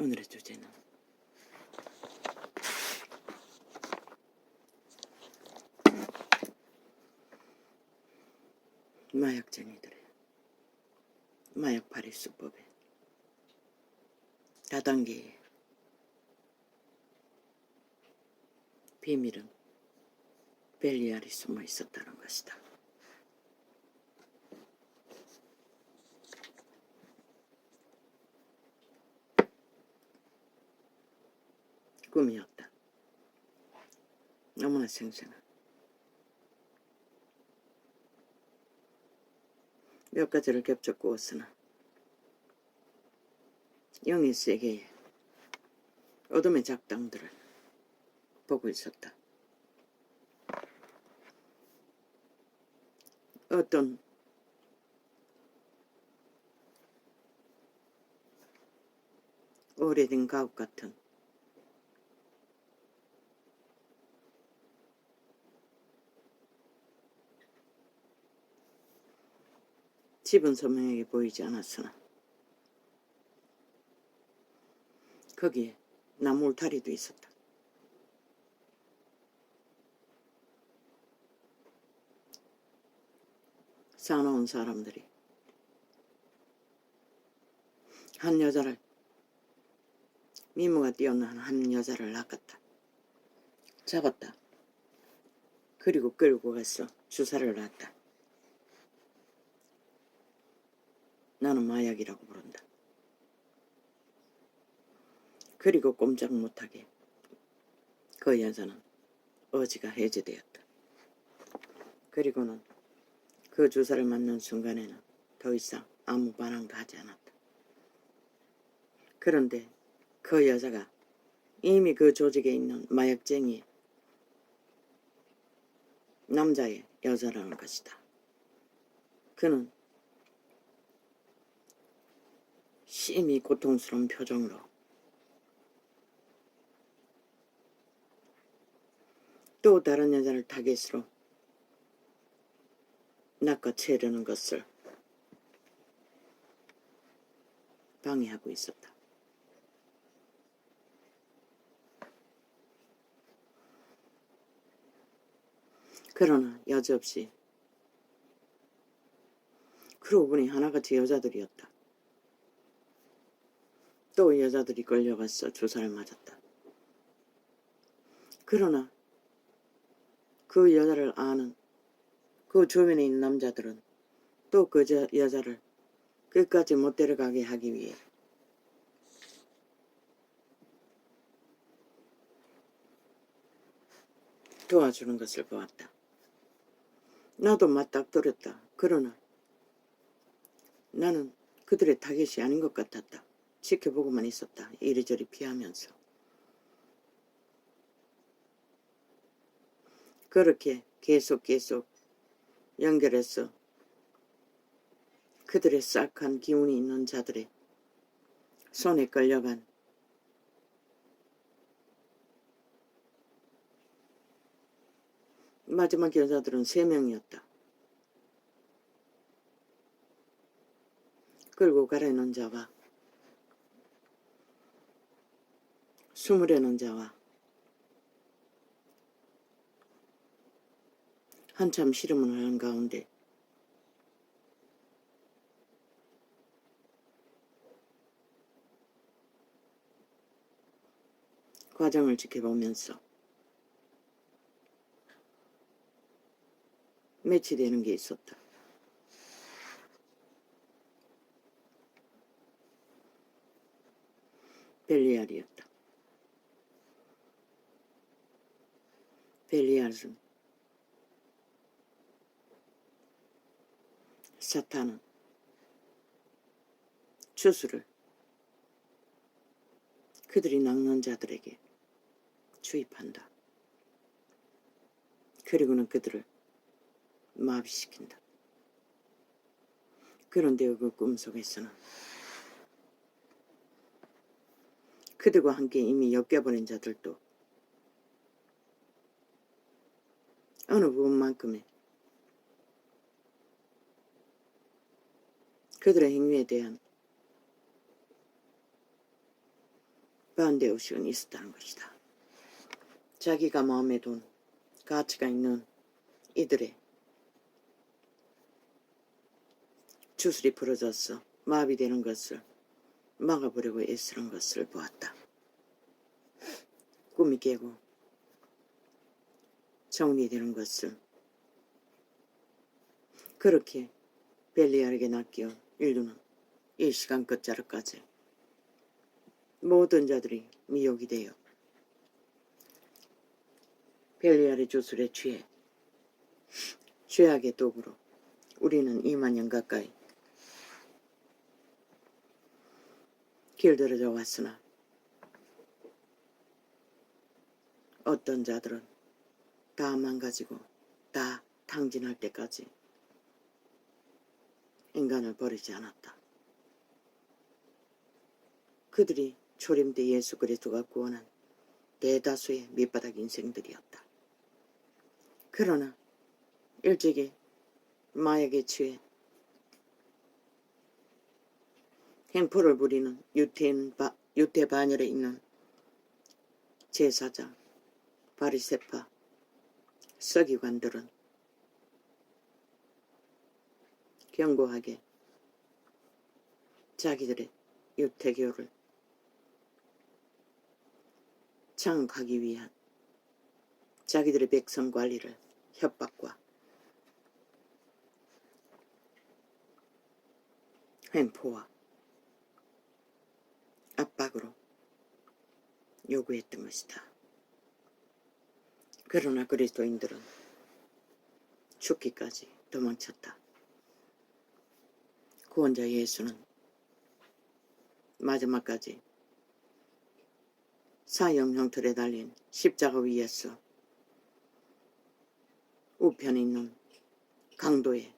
오늘의 주제는 마약쟁이들의 마약 발휘 수법의 다단계의 비밀은 벨리알이 숨어 있었다는 것이다. 꿈이었다. 너무나 생생한. 몇 가지를 겹쳐 꾸었으나 영의 세계의 어둠의 작당들을 보고 있었다. 어떤 오래된 가옥 같은 집은 선명하게 보이지 않았으나 거기에 나무 울타리도 있었다. 사나운 사람들이 한 여자를, 미모가 뛰어난 한 여자를 낚았다. 잡았다. 그리고 끌고 가서 주사를 놨다. 나는 마약이라고 부른다. 그리고 꼼짝 못하게 그 여자는 어지가 해제되었다. 그리고는 그 주사를 맞는 순간에는 더 이상 아무 반응도 하지 않았다. 그런데 그 여자가 이미 그 조직에 있는 마약쟁이 남자의 여자라는 것이다. 그는 심히 고통스러운 표정으로 또 다른 여자를 타겟으로 낚아채려는 것을 방해하고 있었다. 그러나 여지없이 그러고 보니 하나같이 여자들이었다. 또 여자들이 끌려가서 주사를 맞았다. 그러나 그 여자를 아는 그 주변에 있는 남자들은 또 그 여자를 끝까지 못 데려가게 하기 위해 도와주는 것을 보았다. 나도 맞닥뜨렸다. 그러나 나는 그들의 타겟이 아닌 것 같았다. 지켜보고만 있었다. 이리저리 피하면서. 그렇게 계속 연결해서 그들의 싹한 기운이 있는 자들의 손에 끌려간 마지막 여자들은 3명이었다. 끌고 가려는 자와 숨으려는 자와 한참 씨름을 하는 가운데 과정을 지켜보면서 매치되는 게 있었다. 벨리알이었다. 벨리알은 사탄은 주술을 그들이 낚는 자들에게 주입한다. 그리고는 그들을 마비시킨다. 그런데 그 꿈속에서는 그들과 함께 이미 엮여버린 자들도 어느 부분만큼의 그들의 행위에 대한 반대의식은 있었다는 것이다. 자기가 마음에 둔 가치가 있는 이들의 주술이 부러져서 마비되는 것을 막아보려고 애쓰는 것을 보았다. 꿈이 깨고 정리되는 것을 그렇게 벨리알에게 낚여 인류는 이 시간 끝자락까지 모든 자들이 미혹이 되어 벨리알의 주술에 취해 죄악의 도구로 우리는 2만 년 가까이 길들여져 왔으나 어떤 자들은 다 망가지고 다 탕진할 때까지 인간을 버리지 않았다. 그들이 초림 때 예수 그리스도가 구원한 대다수의 밑바닥 인생들이었다. 그러나 일찍이 마약에 취해 행포를 부리는 유태 반열에 있는 제사장, 바리새파, 서기관들은 견고하게 자기들의 유태교를 장악하기 위한 자기들의 백성 관리를 협박과 횡포와 압박으로 요구했던 것이다. 그러나 그리스도인들은 죽기까지 도망쳤다. 구원자 예수는 마지막까지 사형 형틀에 달린 십자가 위에서 우편에 있는 강도의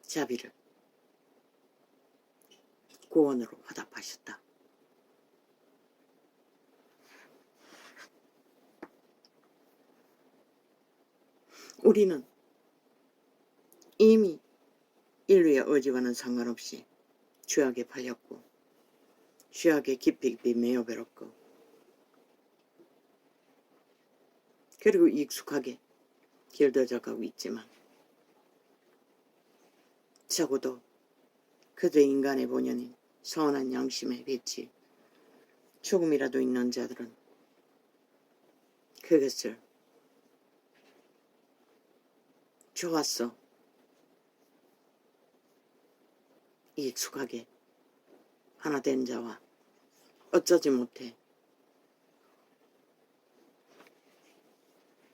자비를 구원으로 화답하셨다. 우리는 이미 인류의 의지와는 상관없이 죄악에 팔렸고 죄악에 깊이 매여 버렸고 그리고 익숙하게 길들여져 가고 있지만 적어도 그들의 인간의 본연인 선한 양심의 빛이 조금이라도 있는 자들은 그것을 좋았어 익숙하게 하나 된 자와 어쩌지 못해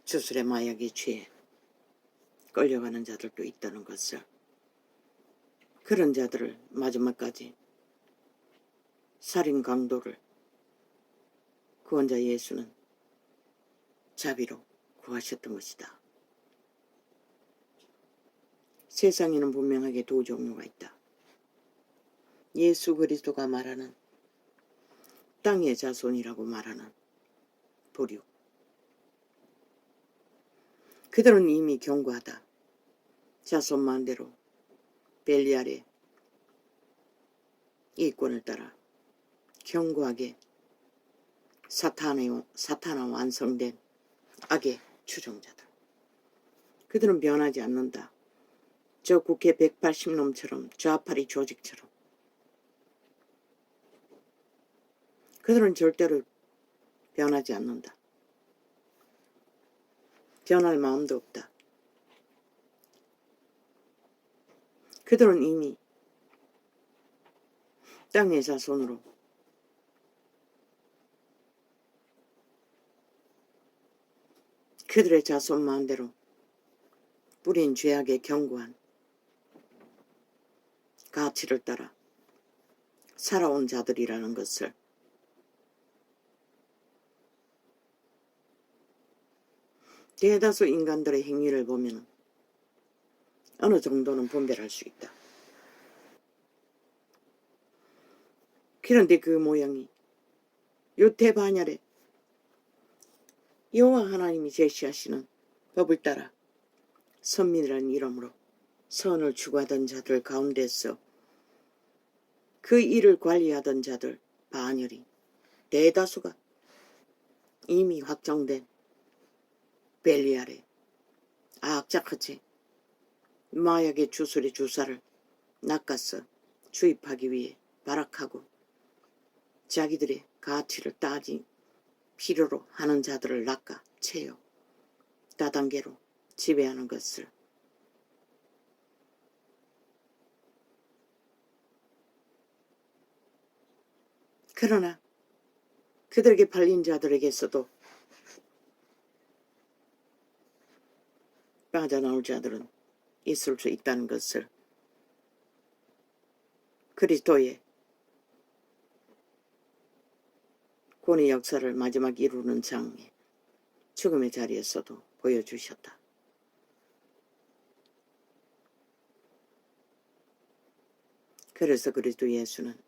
주술의 마약에 취해 끌려가는 자들도 있다는 것을, 그런 자들을 마지막까지 살인 강도를 구원자 예수는 자비로 구하셨던 것이다. 세상에는 분명하게 두 종류가 있다. 예수 그리스도가 말하는 땅의 자손이라고 말하는 부류. 그들은 이미 견고하다. 자손만 대로 벨리알의 이권을 따라 견고하게 사탄화 완성된 악의 추종자들. 그들은 변하지 않는다. 저 국회 180놈처럼 좌파리 조직처럼. 그들은 절대로 변하지 않는다. 변할 마음도 없다. 그들은 이미 땅의 자손으로 그들의 자손 마음대로 뿌린 죄악의 견고한 가치를 따라 살아온 자들이라는 것을 대다수 인간들의 행위를 보면 어느 정도는 분별할 수 있다. 그런데 그 모양이 유태 반열에 여호와 하나님이 제시하시는 법을 따라 선민이라는 이름으로 선을 추구하던 자들 가운데서 그 일을 관리하던 자들 반열이 대다수가 이미 확정된 벨리알의 악착같이 마약의 주술의 주사를 낚아서 주입하기 위해 발악하고 자기들의 가치를 따지 필요로 하는 자들을 낚아 채워 다단계로 지배하는 것을 그러나 그들에게 팔린 자들에게서도 빠져나올 자들은 있을 수 있다는 것을 그리스도의 구원의 역사를 마지막 이루는 장에 죽음의 자리에서도 보여주셨다. 그래서 그리스도 예수는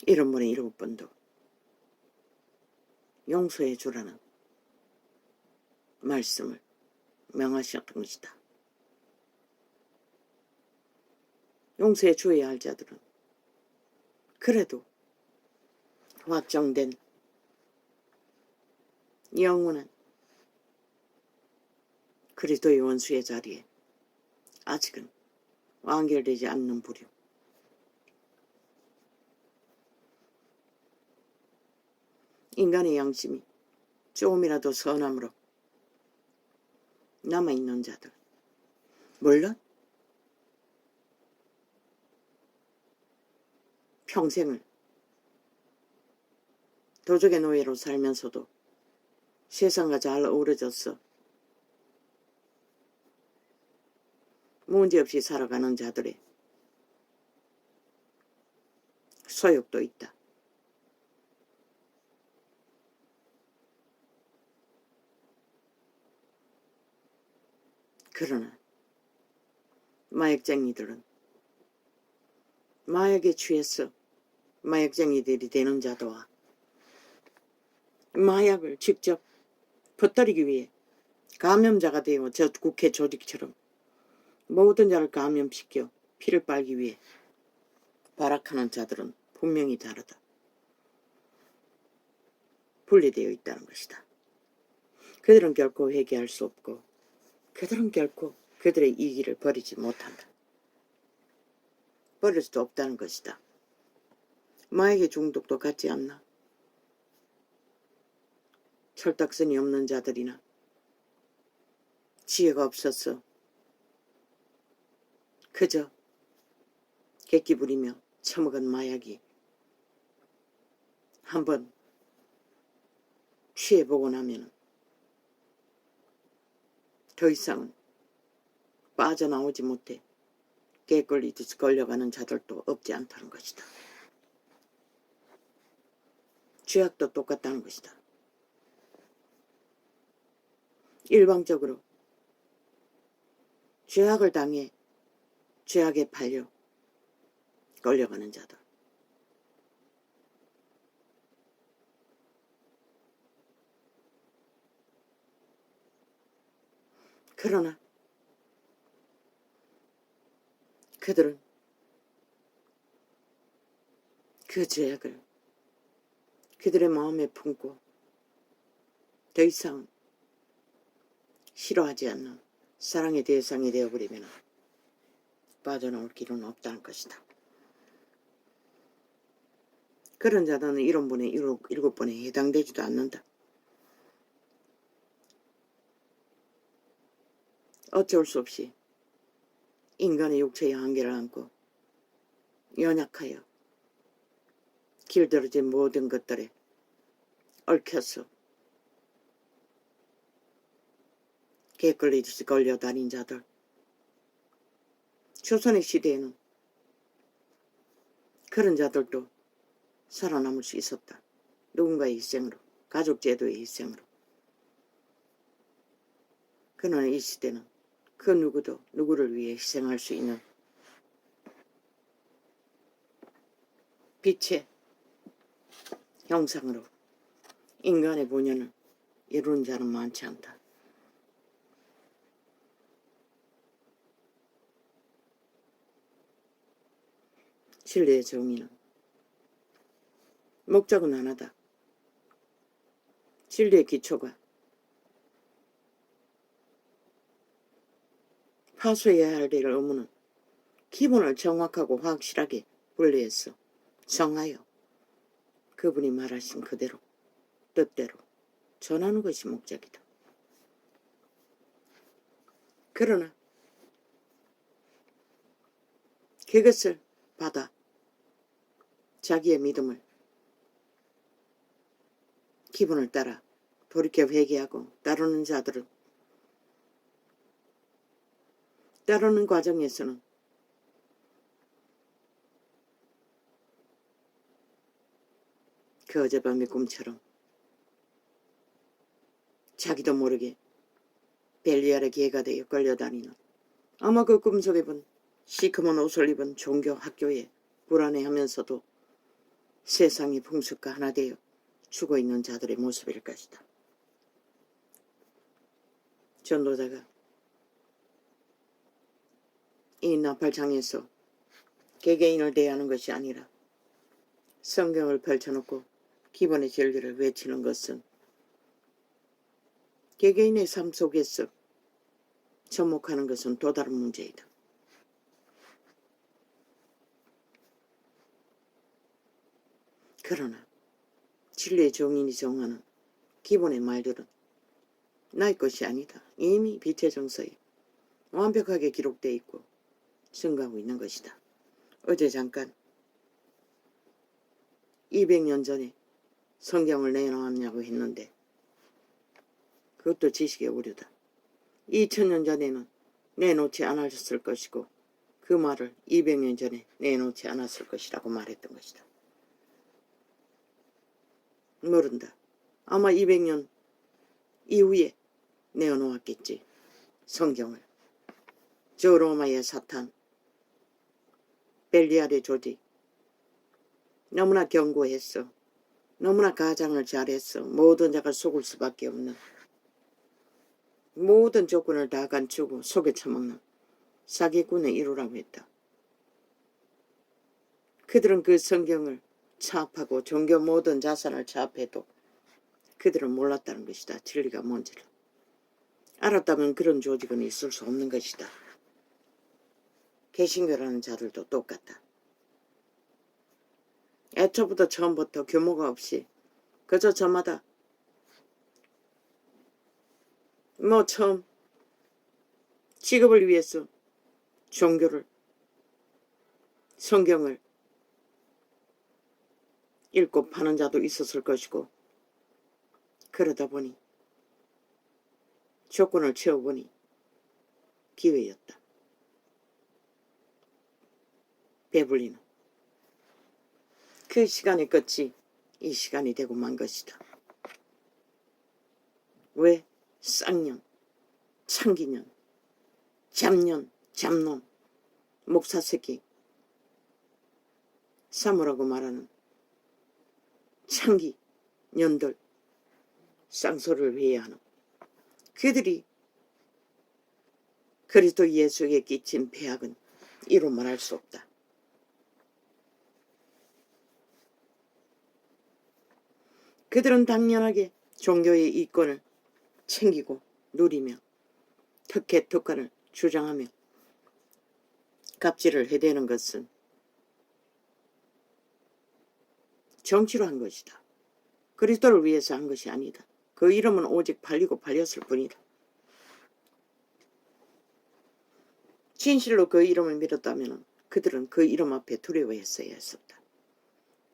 7번에 7번도 용서해 주라는 말씀을 명하셨던 것이다. 용서해 주어야 할 자들은 그래도 확정된 영원한 그리스도의 원수의 자리에 아직은 완결되지 않는 부류, 인간의 양심이 조금이라도 선함으로 남아있는 자들, 물론 평생을 도적의 노예로 살면서도 세상과 잘 어우러져서 문제없이 살아가는 자들의 소욕도 있다. 그러나 마약쟁이들은 마약에 취해서 마약쟁이들이 되는 자도와 마약을 직접 퍼뜨리기 위해 감염자가 되어 저 국회 조직처럼 모든 자를 감염시켜 피를 빨기 위해 발악하는 자들은 분명히 다르다. 분리되어 있다는 것이다. 그들은 결코 회개할 수 없고 그들은 결코 그들의 이기를 버리지 못한다. 버릴 수도 없다는 것이다. 마약의 중독도 같지 않나? 철딱선이 없는 자들이나 지혜가 없어서 그저 객기 부리며 처먹은 마약이 한번 취해보고 나면 더 이상은 빠져나오지 못해 개걸리듯이 걸려가는 자들도 없지 않다는 것이다. 죄악도 똑같다는 것이다. 일방적으로 죄악을 당해 죄악에 팔려 걸려가는 자들, 그러나 그들은 그 죄악을 그들의 마음에 품고 더 이상 싫어하지 않는 사랑의 대상이 되어버리면 빠져나올 길은 없다는 것이다. 그런 자들은 7번에 7번에 해당되지도 않는다. 어쩔 수 없이 인간의 육체의 한계를 안고 연약하여 길들어진 모든 것들에 얽혀서 개걸리듯이 걸려다닌 자들, 조선의 시대에는 그런 자들도 살아남을 수 있었다. 누군가의 희생으로, 가족제도의 희생으로. 그러나 이 시대는 그 누구도 누구를 위해 희생할 수 있는 빛의 형상으로 인간의 본연을 이루는 자는 많지 않다. 진리의 정의는 목적은 하나다. 진리의 기초가 파수해야 할 될 의무는 기본을 정확하고 확실하게 분리해서 정하여 그분이 말하신 그대로 뜻대로 전하는 것이 목적이다. 그러나 그것을 받아 자기의 믿음을 기분을 따라 돌이켜 회개하고 따르는 자들은 따르는 과정에서는 그 어젯밤의 꿈처럼 자기도 모르게 벨리알의 개가 되어 끌려다니는 아마 그 꿈속에 본 시커먼 옷을 입은 종교 학교에 불안해하면서도 세상의 풍습과 하나 되어 죽어있는 자들의 모습일 것이다. 전도자가 이 나팔장에서 개개인을 대하는 것이 아니라 성경을 펼쳐놓고 기본의 진리를 외치는 것은 개개인의 삶 속에서 접목하는 것은 또 다른 문제이다. 그러나 진리의 정인이 정하는 기본의 말들은 나의 것이 아니다. 이미 빛의 정서에 완벽하게 기록되어 있고 증거하고 있는 것이다. 어제 잠깐 200년 전에 성경을 내놓았냐고 했는데 그것도 지식의 오류다. 2000년 전에는 내놓지 않았을 것이고 그 말을 200년 전에 내놓지 않았을 것이라고 말했던 것이다. 모른다. 아마 200년 이후에 내어놓았겠지. 성경을. 저 로마의 사탄, 벨리알의 조직 너무나 견고했어. 너무나 가장을 잘했어. 모든 자가 속을 수밖에 없는 모든 조건을 다 갖추고 속에 처먹는 사기꾼의 일호라고 했다. 그들은 그 성경을 차압하고 종교 모든 자산을 차압해도 그들은 몰랐다는 것이다. 진리가 뭔지를. 알았다면 그런 조직은 있을 수 없는 것이다. 개신교라는 자들도 똑같다. 애초부터 처음부터 규모가 없이 그저 저마다 처음 직업을 위해서 종교를 성경을 읽고 파는 자도 있었을 것이고 그러다 보니 조건을 채워보니 기회였다. 배불리는 그 시간의 끝이 이 시간이 되고 만 것이다. 왜? 쌍년, 창기년, 잡년, 잡놈, 목사새끼, 사모라고 말하는 창기, 년들, 쌍소를 회해하는 그들이 그리스도 예수에게 끼친 배악은 이루 말할 수 없다. 그들은 당연하게 종교의 이권을 챙기고 누리며 특혜 특권을 주장하며 갑질을 해대는 것은 정치로 한 것이다. 그리스도를 위해서 한 것이 아니다. 그 이름은 오직 팔리고 팔렸을 뿐이다. 진실로 그 이름을 믿었다면 그들은 그 이름 앞에 두려워했어야 했었다.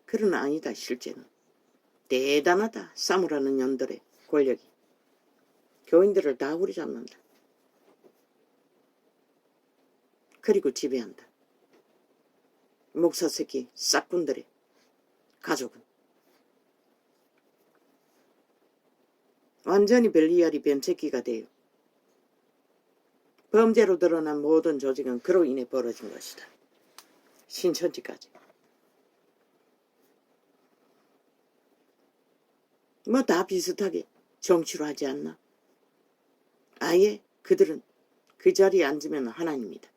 그러나 아니다. 실제는 대단하다. 사무라는 년들의 권력이 교인들을 다 후리잡는다. 그리고 지배한다. 목사새끼 싹군들의 가족은 완전히 벨리알이 뱀새끼가 되어 범죄로 드러난 모든 조직은 그로 인해 벌어진 것이다. 신천지까지. 다 비슷하게 정치로 하지 않나? 아예 그들은 그 자리에 앉으면 하나님이다.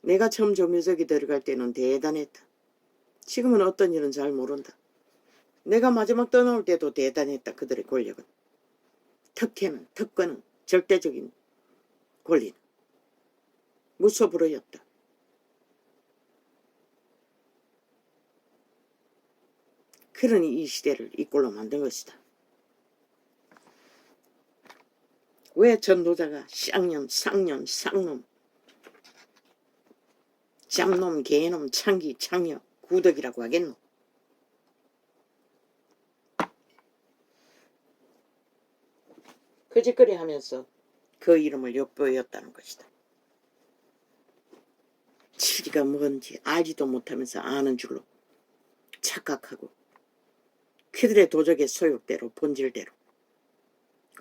내가 처음 조묘석에 들어갈 때는 대단했다. 지금은 어떤 일은 잘 모른다. 내가 마지막 떠나올 때도 대단했다. 그들의 권력은. 특혜는, 특권은, 절대적인 권리는 무소불허였다. 그러니 이 시대를 이 꼴로 만든 것이다. 왜 전도자가 쌍년, 쌍년, 쌍놈, 잡놈, 개놈, 창기, 창녀, 구덕이라고 하겠노? 그짓거리 하면서 그 이름을 엿보였다는 것이다. 진리가 뭔지 알지도 못하면서 아는 줄로 착각하고 그들의 도적의 소욕대로 본질대로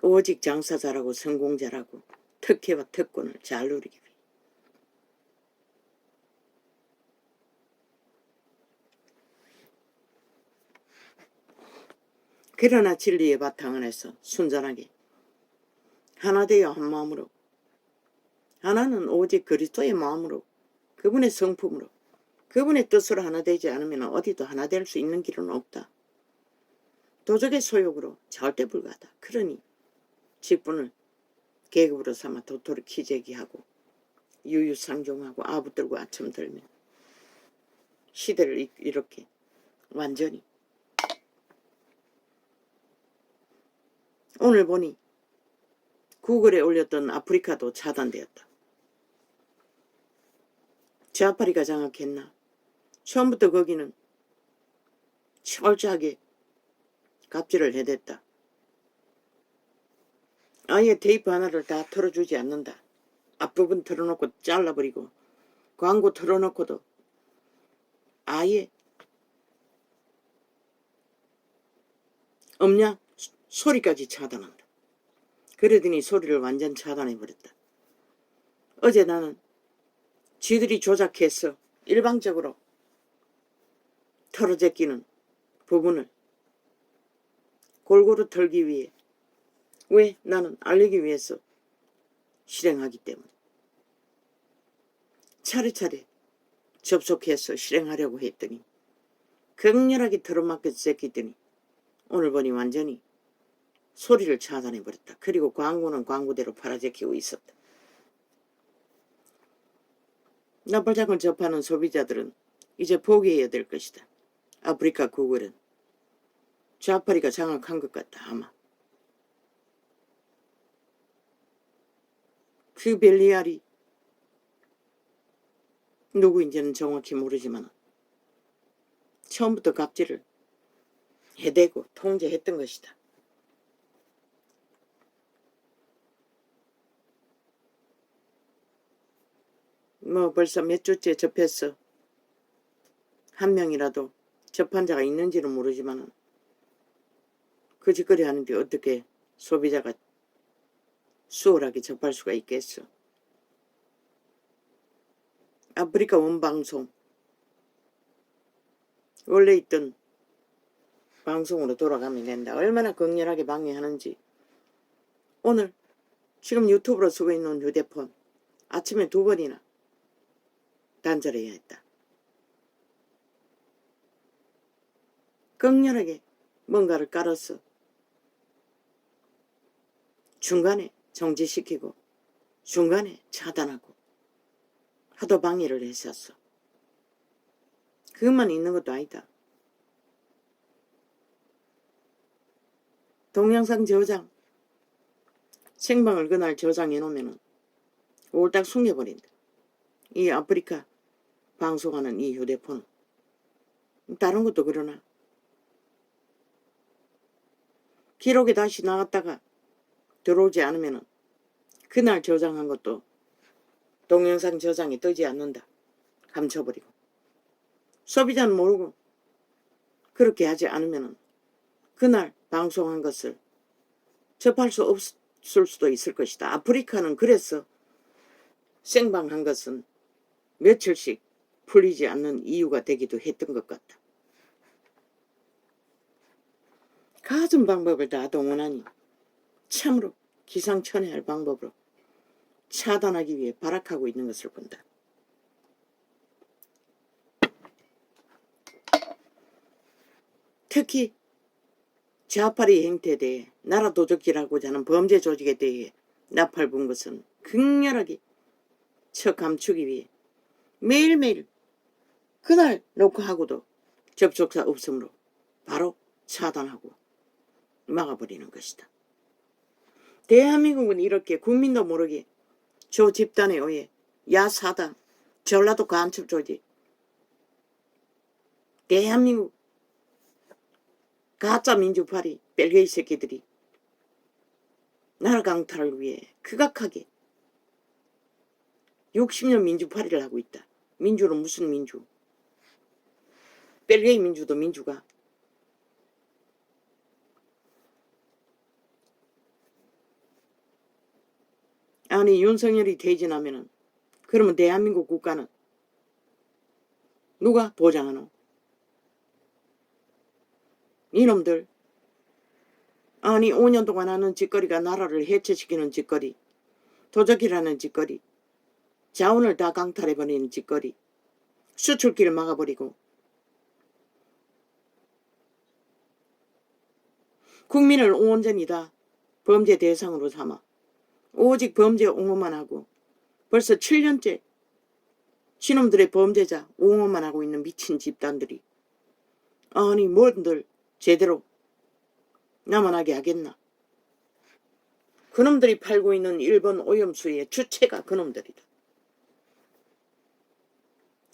오직 장사 잘하고 성공 잘하고 특혜와 특권을 잘 누리기 위해 그러나 진리의 바탕 안에서 순전하게 하나 되어 한 마음으로 하나는 오직 그리스도의 마음으로 그분의 성품으로 그분의 뜻으로 하나 되지 않으면 어디도 하나 될 수 있는 길은 없다. 도적의 소욕으로 절대 불가하다. 그러니 직분을 계급으로 삼아 도토리 키재기하고 유유상종하고 아부들고 아첨 들며 시대를 이렇게 완전히 오늘 보니 구글에 올렸던 아프리카도 차단되었다. 좌파리가 장악했나? 처음부터 거기는 철저하게 갑질을 해댔다. 아예 테이프 하나를 다 털어주지 않는다. 앞부분 털어놓고 잘라버리고 광고 털어놓고도 아예 없냐? 소리까지 차단한다. 그러더니 소리를 완전 차단해버렸다. 어제 나는 쥐들이 조작해서 일방적으로 털어제끼는 부분을 골고루 털기 위해 왜? 나는 알리기 위해서 실행하기 때문에 차례차례 접속해서 실행하려고 했더니 격렬하게 털어맞게 제끼더니 오늘 보니 완전히 소리를 차단해버렸다. 그리고 광고는 광고대로 팔아제끼고 있었다. 나팔장을 접하는 소비자들은 이제 포기해야 될 것이다. 아프리카 구글은 좌파리가 장악한 것 같다. 아마 그 벨리알이 누구인지는 정확히 모르지만 처음부터 갑질을 해대고 통제했던 것이다. 뭐 벌써 몇 주째 접했어. 한 명이라도 접한 자가 있는지는 모르지만 그 짓거리 하는데 어떻게 소비자가 수월하게 접할 수가 있겠어. 아프리카 원방송 원래 있던 방송으로 돌아가면 된다. 얼마나 격렬하게 방해하는지. 오늘 지금 유튜브로 쓰고 있는 휴대폰 아침에 2번이나 단절해야 했다. 격렬하게 뭔가를 깔아서 중간에 정지시키고 중간에 차단하고 하도 방해를 했었어. 그것만 있는 것도 아니다. 동영상 저장 생방을 그날 저장해 놓으면 홀딱 숨겨버린다. 이 아프리카 방송하는 이 휴대폰은 다른 것도 그러나 기록에 다시 나갔다가 들어오지 않으면 그날 저장한 것도 동영상 저장이 뜨지 않는다. 감춰버리고 소비자는 모르고 그렇게 하지 않으면 그날 방송한 것을 접할 수 없을 수도 있을 것이다. 아프리카는 그래서 생방한 것은 며칠씩 풀리지 않는 이유가 되기도 했던 것 같다. 가진 방법을 다 동원하니 참으로 기상천외할 방법으로 차단하기 위해 발악하고 있는 것을 본다. 특히 좌파리 행태에 대해 나라 도적질하고자 하는 범죄 조직에 대해 나팔 분 것은 극렬하게 처 감추기 위해 매일매일 그날 녹화하고도 접촉사 없으므로 바로 차단하고 막아버리는 것이다. 대한민국은 이렇게 국민도 모르게 조 집단에 의해 야사당, 전라도 간첩 조직, 대한민국 가짜 민주파리 벨게이 새끼들이 나라 강탈을 위해 극악하게 60년 민주파리를 하고 있다. 민주는 무슨 민주? 벨게이 민주도 민주가 아니 윤석열이 퇴진하면은 그러면 대한민국 국가는 누가 보장하노? 이놈들 아니 5년 동안 하는 짓거리가 나라를 해체시키는 짓거리, 도적이라는 짓거리, 자원을 다 강탈해버리는 짓거리, 수출길을 막아버리고 국민을 온전히 다 범죄 대상으로 삼아 오직 범죄 옹호만 하고 벌써 7년째 신놈들의 범죄자 옹호만 하고 있는 미친 집단들이 아니 뭔들 제대로 남아나게 하겠나. 그놈들이 팔고 있는 일본 오염수의 주체가 그놈들이다.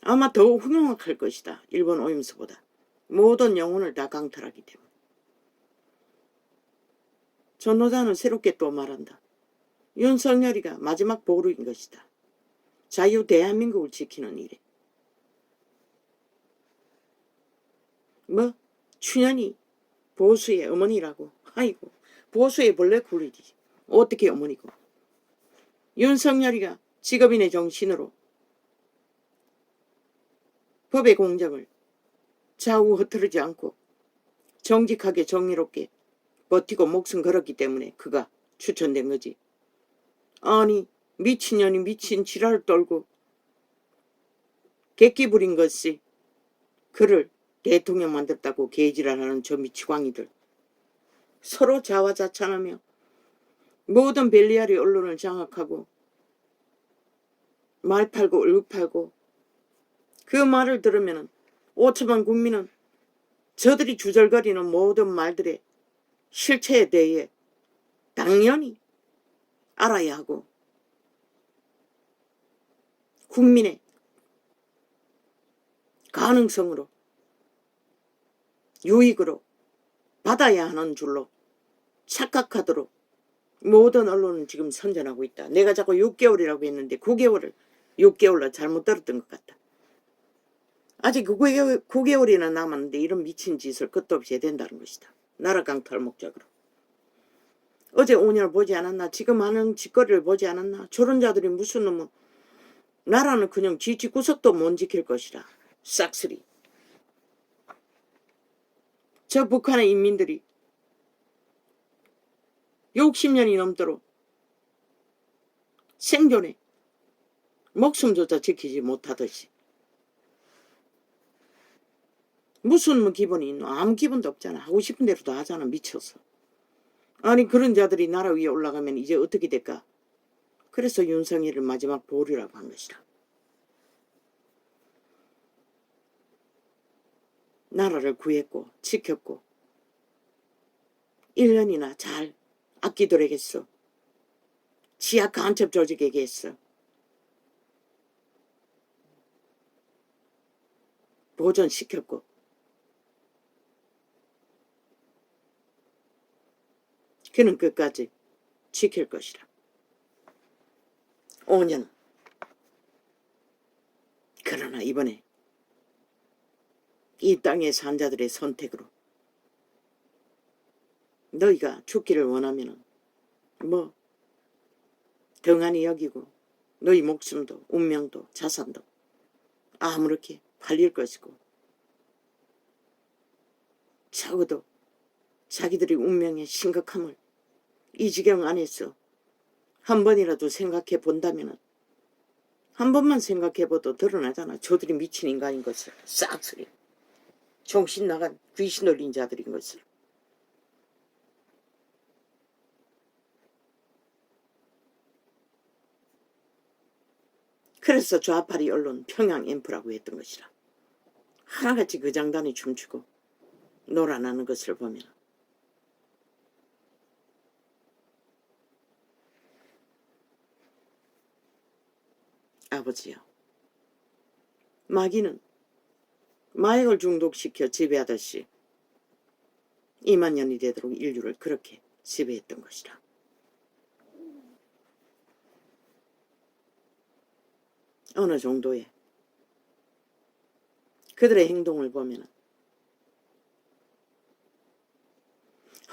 아마 더 흉흉할 것이다. 일본 오염수보다. 모든 영혼을 다 강탈하기 때문에. 전노자는 새롭게 또 말한다. 윤석열이가 마지막 보루인 것이다. 자유 대한민국을 지키는 일에. 뭐 춘현이 보수의 어머니라고. 아이고 보수의 본래 굴리지. 어떻게 어머니고. 윤석열이가 직업인의 정신으로 법의 공정을 좌우 흐트르지 않고 정직하게 정의롭게 버티고 목숨 걸었기 때문에 그가 추천된 거지. 아니 미친년이 미친 지랄을 떨고 객기 부린 것이 그를 대통령 만들었다고 개지랄하는 저 미치광이들. 서로 자화자찬하며 모든 벨리아리 언론을 장악하고 말 팔고 얼굴 팔고 그 말을 들으면 5천만 국민은 저들이 주절거리는 모든 말들의 실체에 대해 당연히 알아야 하고 국민의 가능성으로 유익으로 받아야 하는 줄로 착각하도록 모든 언론은 지금 선전하고 있다. 내가 자꾸 6개월이라고 했는데 6개월로 잘못 들었던 것 같다. 아직 9개월이나 남았는데 이런 미친 짓을 끝도 없이 해야 된다는 것이다. 나라 강탈 목적으로. 어제 5년을 보지 않았나? 지금 하는 짓거리를 보지 않았나? 저런 자들이 무슨 놈은 나라는 그냥 지구석도 못 지킬 것이라. 싹쓸이. 저 북한의 인민들이 60년이 넘도록 생존에 목숨조차 지키지 못하듯이 무슨 기분이 있노? 아무 기분도 없잖아. 하고 싶은 대로 다 하잖아. 미쳐서. 아니 그런 자들이 나라 위에 올라가면 이제 어떻게 될까? 그래서 윤석열을 마지막 보류라고 한 것이다. 나라를 구했고 지켰고 1년이나 잘 아끼도록 했어. 지하 간첩 조직에게 했어. 보존시켰고 그는 끝까지 지킬 것이라. 5년. 그러나 이번에 이 땅의 산자들의 선택으로 너희가 죽기를 원하면은 뭐 등한히 여기고 너희 목숨도 운명도 자산도 아무렇게 팔릴 것이고 적어도 자기들의 운명의 심각함을 이 지경 안에서 한 번이라도 생각해 본다면은 한 번만 생각해 봐도 드러나잖아. 저들이 미친 인간인 것을. 싹쓸이. 정신 나간 귀신 들린 자들인 것을. 그래서 좌파리 언론 평양 앰프라고 했던 것이라. 하나같이 그 장단에 춤추고 놀아나는 것을 보면 아버지요, 마귀는 마약을 중독시켜 지배하듯이 2만 년이 되도록 인류를 그렇게 지배했던 것이라. 어느 정도의 그들의 행동을 보면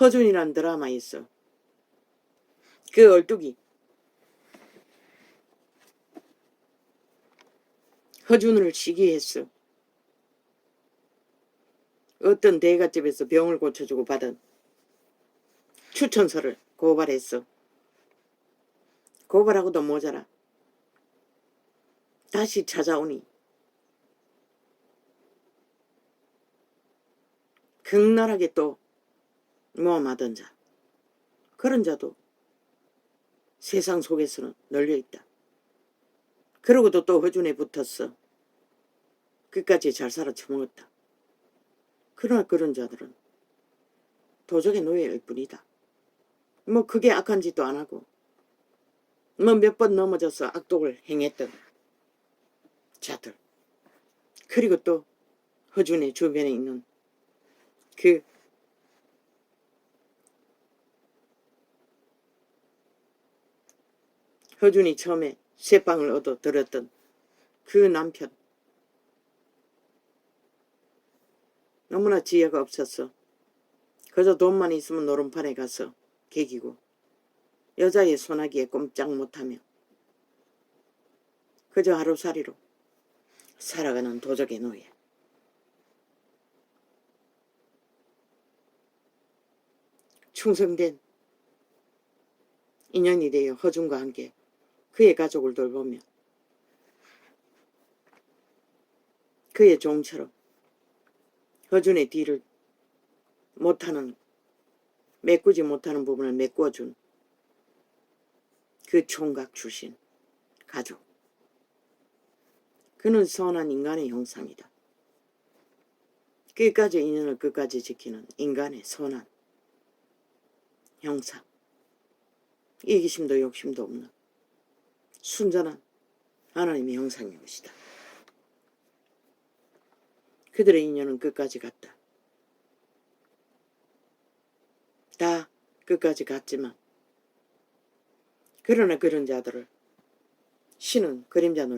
허준이란 드라마에 있어 그 얼뚝이 허준을 시기했어. 어떤 대갓집에서 병을 고쳐주고 받은 추천서를 고발했어. 고발하고도 모자라 다시 찾아오니 극렬하게 또 모험하던 자, 그런 자도 세상 속에서는 널려있다. 그러고도 또 허준에 붙었어. 끝까지 잘 살아 처먹었다. 그러나 그런 자들은 도적의 노예일 뿐이다. 뭐 그게 악한 짓도 안 하고 뭐 몇 번 넘어져서 악독을 행했던 자들, 그리고 또 허준의 주변에 있는 그 허준이 처음에 쇠빵을 얻어 들었던 그 남편, 너무나 지혜가 없었어. 그저 돈만 있으면 노름판에 가서 개기고 여자의 소나기에 꼼짝 못하며 그저 하루살이로 살아가는 도적의 노예. 충성된 인연이 되어 허준과 함께 그의 가족을 돌보며 그의 종처럼 허준의 뒤를 못하는, 메꾸지 못하는 부분을 메꾸어준 그 총각 출신 가족. 그는 선한 인간의 형상이다. 끝까지 인연을 끝까지 지키는 인간의 선한 형상. 이기심도 욕심도 없는 순전한 하나님의 형상인 것이다. 그들의 인연은 끝까지 갔다. 다 끝까지 갔지만 그러나 그런 자들을 신은 그림자 놀이